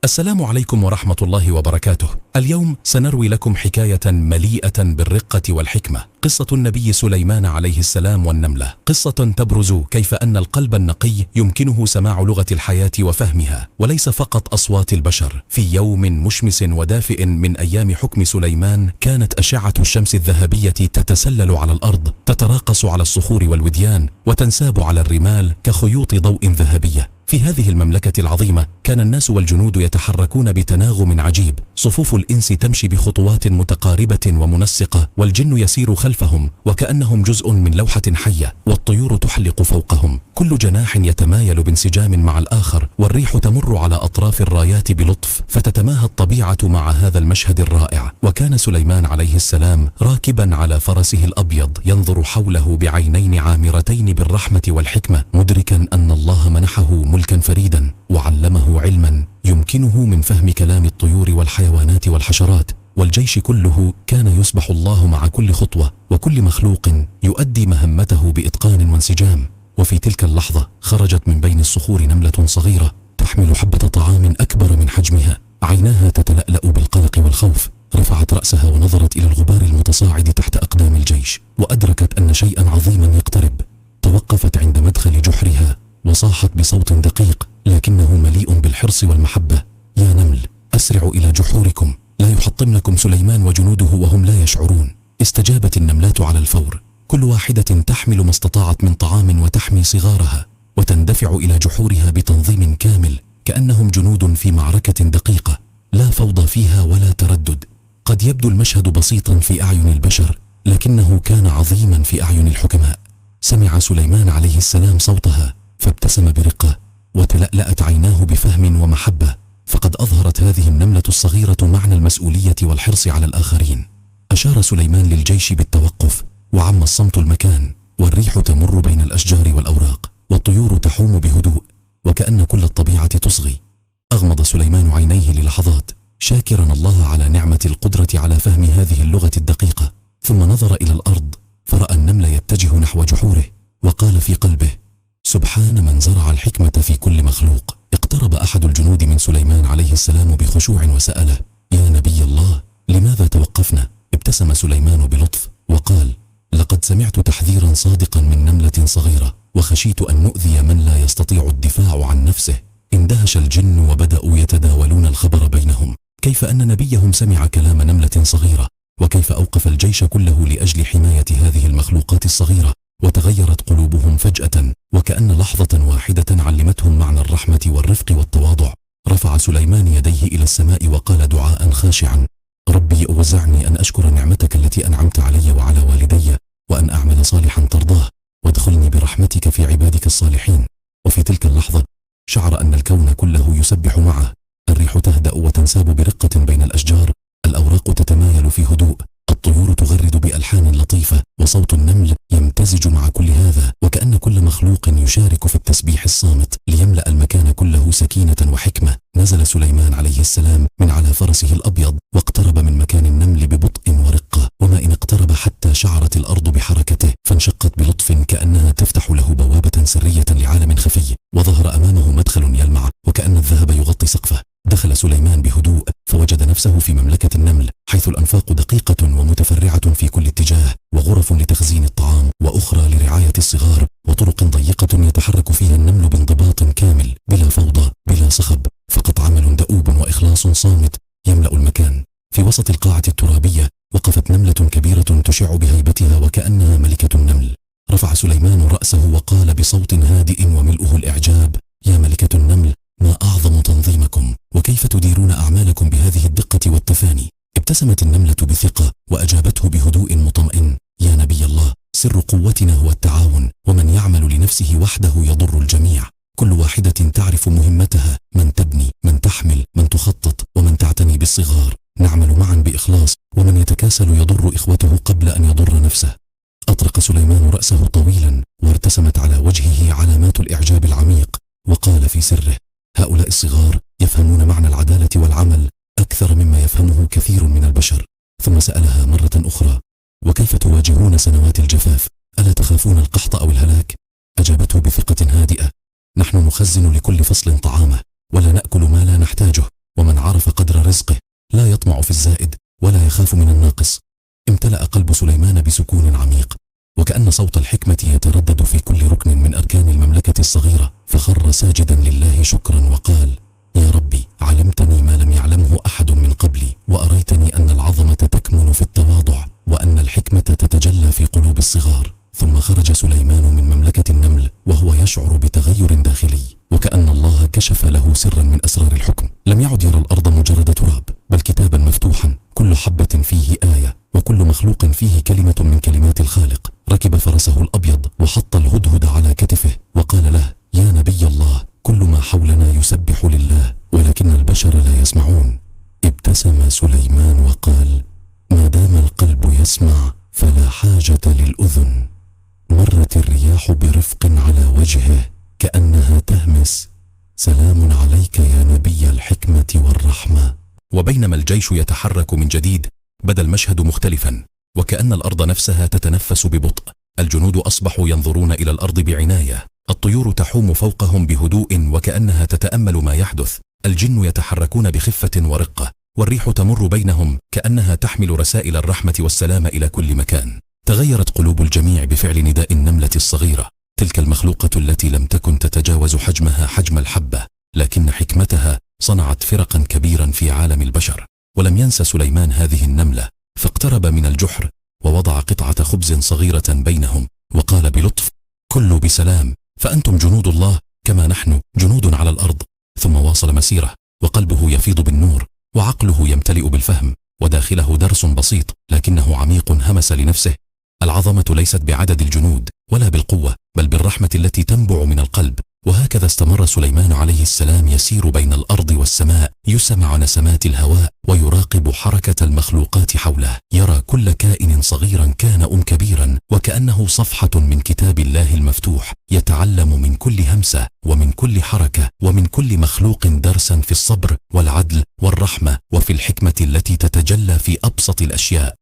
السلام عليكم ورحمة الله وبركاته. اليوم سنروي لكم حكاية مليئة بالرقة والحكمة، قصة النبي سليمان عليه السلام والنملة، قصة تبرز كيف أن القلب النقي يمكنه سماع لغة الحياة وفهمها، وليس فقط أصوات البشر. في يوم مشمس ودافئ من أيام حكم سليمان، كانت أشعة الشمس الذهبية تتسلل على الأرض، تتراقص على الصخور والوديان، وتنساب على الرمال كخيوط ضوء ذهبية. في هذه المملكة العظيمة كان الناس والجنود يتحركون بتناغم عجيب، صفوف الإنس تمشي بخطوات متقاربة ومنسقة، والجن يسير خلفهم وكأنهم جزء من لوحة حية، والطيور تحلق فوقهم، كل جناح يتمايل بانسجام مع الآخر، والريح تمر على أطراف الرايات بلطف، فتتماهى الطبيعة مع هذا المشهد الرائع. وكان سليمان عليه السلام راكبا على فرسه الأبيض، ينظر حوله بعينين عامرتين بالرحمة والحكمة، مدركا أن الله منحه ملكا فريدا وعلمه علما يمكنه من فهم كلام الطيور والحيوانات والحشرات. والجيش كله كان يسبح الله مع كل خطوة، وكل مخلوق يؤدي مهمته بإتقان وانسجام. وفي تلك اللحظة خرجت من بين الصخور نملة صغيرة تحمل حبة طعام أكبر من حجمها، عيناها تتلألأ بالقلق والخوف. رفعت رأسها ونظرت إلى الغبار المتصاعد تحت أقدام الجيش، وأدركت أن شيئا عظيما يقترب. توقفت عند مدخل جحرها وصاحت بصوت دقيق لكنه مليء بالحرص والمحبة: يا نمل، أسرعوا إلى جحوركم، لا يحطمنكم سليمان وجنوده وهم لا يشعرون. استجابت النملات على الفور، كل واحدة تحمل ما استطاعت من طعام وتحمي صغارها، وتندفع إلى جحورها بتنظيم كامل، كأنهم جنود في معركة دقيقة، لا فوضى فيها ولا تردد. قد يبدو المشهد بسيطا في أعين البشر، لكنه كان عظيما في أعين الحكماء. سمع سليمان عليه السلام صوتها فابتسم برقة، وتلألأت عيناه بفهم ومحبة، فقد أظهرت هذه النملة الصغيرة معنى المسؤولية والحرص على الآخرين. أشار سليمان للجيش بالتوقف، وعم الصمت المكان، والريح تمر بين الأشجار والأوراق، والطيور تحوم بهدوء، وكأن كل الطبيعة تصغي. أغمض سليمان عينيه للحظات، شاكرا الله على نعمة القدرة على فهم هذه اللغة الدقيقة، ثم نظر إلى الأرض فرأى النمل يتجه نحو جحوره، وقال في قلبه: سبحان من زرع الحكمة في كل مخلوق. اقترب أحد الجنود من سليمان عليه السلام بخشوع وسأله: يا نبي الله، لماذا توقفنا؟ ابتسم سليمان بلطف وقال: لقد سمعت تحذيرا صادقا من نملة صغيرة، وخشيت أن نؤذي من لا يستطيع الدفاع عن نفسه. اندهش الجن وبدأوا يتداولون الخبر بينهم، كيف أن نبيهم سمع كلام نملة صغيرة، وكيف أوقف الجيش كله لأجل حماية هذه المخلوقات الصغيرة. وتغيرت قلوبهم فجأة، وكأن لحظة واحدة علمتهم معنى الرحمة والرفق والتواضع. رفع سليمان يديه إلى السماء وقال دعاء خاشعا: ربي أوزعني أن أشكر نعمتك التي أنعمت علي وعلى والدي، وأن أعمل صالحا ترضاه، وادخلني برحمتك في عبادك الصالحين. وفي تلك اللحظة شعر أن الكون كله يسبح معه، الريح تهدأ وتنساب برقة بين الأشجار، الأوراق تتمايل في هدوء، الطيور تغرد بألحان لطيفة، وصوت النمل يمتزج مع كل هذا، وكأن كل مخلوق يشارك في التسبيح الصامت ليملأ المكان كله سكينة وحكمة. نزل سليمان عليه السلام من على فرسه الأبيض، واقترب من مكان النمل ببطء ورقة، وما إن اقترب حتى شعرت الأرض بحركته، فانشقت بلطف كأنها تفتح له بوابة سرية لعالم خفي، وظهر أمامه مدخل يلمع وكأن الذهب يغطي سقفه. دخل سليمان بهدوء، فوجد نفسه في مملكة النمل، حيث الأنفاق دقيقة ومتفرعة في كل اتجاه، وغرف لتخزين الطعام، وأخرى لرعاية الصغار، وطرق ضيقة يتحرك فيها النمل بانضباط كامل، بلا فوضى بلا صخب، فقط عمل دؤوب وإخلاص صامت يملأ المكان. في وسط القاعة الترابية وقفت نملة كبيرة تشع بهيبتها وكأنها ملكة النمل. رفع سليمان رأسه وقال بصوت هادئ وملؤه الإعجاب: يا ملكة النمل، ما أعظم تنظيمكم، وكيف تديرون أعمالكم بهذه الدقة والتفاني؟ ابتسمت النملة بثقة وأجابته بهدوء مطمئن: يا نبي الله، سر قوتنا هو التعاون، ومن يعمل لنفسه وحده يضر الجميع. كل واحدة تعرف مهمتها، من تبني، من تحمل، من تخطط، ومن تعتني بالصغار. نعمل معا بإخلاص، ومن يتكاسل يضر إخوته قبل أن يضر نفسه. أطرق سليمان رأسه طويلا، وارتسمت على وجهه علامات الإعجاب العميق، وقال في سره: هؤلاء الصغار يفهمون معنى العدالة والعمل أكثر مما يفهمه كثير من البشر. ثم سألها مرة أخرى: وكيف تواجهون سنوات الجفاف؟ ألا تخافون القحط أو الهلاك؟ أجابته بثقة هادئة: نحن نخزن لكل فصل طعامه، ولا نأكل ما لا نحتاجه، في الزائد ولا يخاف من الناقص. امتلأ قلب سليمان بسكون عميق، وكأن صوت الحكمة يتردد في كل ركن من أركان المملكة الصغيرة، فخر ساجدا لله شكرا وقال: يا ربي، علمتني ما لم يعلمه أحد من قبلي، وأريتني أن العظمة تكمن في التواضع، وأن الحكمة تتجلى في قلوب الصغار. ثم خرج سليمان من مملكة النمل وهو يشعر بتغير داخلي، وكأن الله كشف له سرا من أسرار الحكم. لم يعد يرى الأرض مجرد تراب، بل كتابا مفتوحا كل حبة فيه آية، وكل مخلوق فيه كلمة من كلمات الخالق. ركب فرسه الأبيض وحط الهدهد على كتفه وقال له: يا نبي الله، كل ما حولنا يسبح لله، ولكن البشر لا يسمعون. ابتسم سليمان وقال: ما دام القلب يسمع فلا حاجة للأذن. مرت الرياح برفق على وجهه كأنها تهمس: سلام عليك يا نبي الحكمة والرحمة. وبينما الجيش يتحرك من جديد، بدا المشهد مختلفا، وكأن الأرض نفسها تتنفس ببطء. الجنود أصبحوا ينظرون إلى الأرض بعناية، الطيور تحوم فوقهم بهدوء وكأنها تتأمل ما يحدث، الجن يتحركون بخفة ورقة، والريح تمر بينهم كأنها تحمل رسائل الرحمة والسلام إلى كل مكان. تغيرت قلوب الجميع بفعل نداء النملة الصغيرة، تلك المخلوقة التي لم تكن تتجاوز حجمها حجم الحبة، لكن حكمتها صنعت فرقا كبيرا في عالم البشر. ولم ينس سليمان هذه النملة، فاقترب من الجحر ووضع قطعة خبز صغيرة بينهم، وقال بلطف: كلوا بسلام، فأنتم جنود الله كما نحن جنود على الأرض. ثم واصل مسيره، وقلبه يفيض بالنور، وعقله يمتلئ بالفهم، وداخله درس بسيط لكنه عميق همس لنفسه: العظمة ليست بعدد الجنود ولا بالقوة، بل بالرحمة التي تنبع من القلب. وهكذا استمر سليمان عليه السلام يسير بين الأرض والسماء، يسمع نسمات الهواء ويراقب حركة المخلوقات حوله، يرى كل كائن صغيرا كان أم كبيرا، وكأنه صفحة من كتاب الله المفتوح، يتعلم من كل همسة ومن كل حركة ومن كل مخلوق درسا في الصبر والعدل والرحمة، وفي الحكمة التي تتجلى في أبسط الأشياء.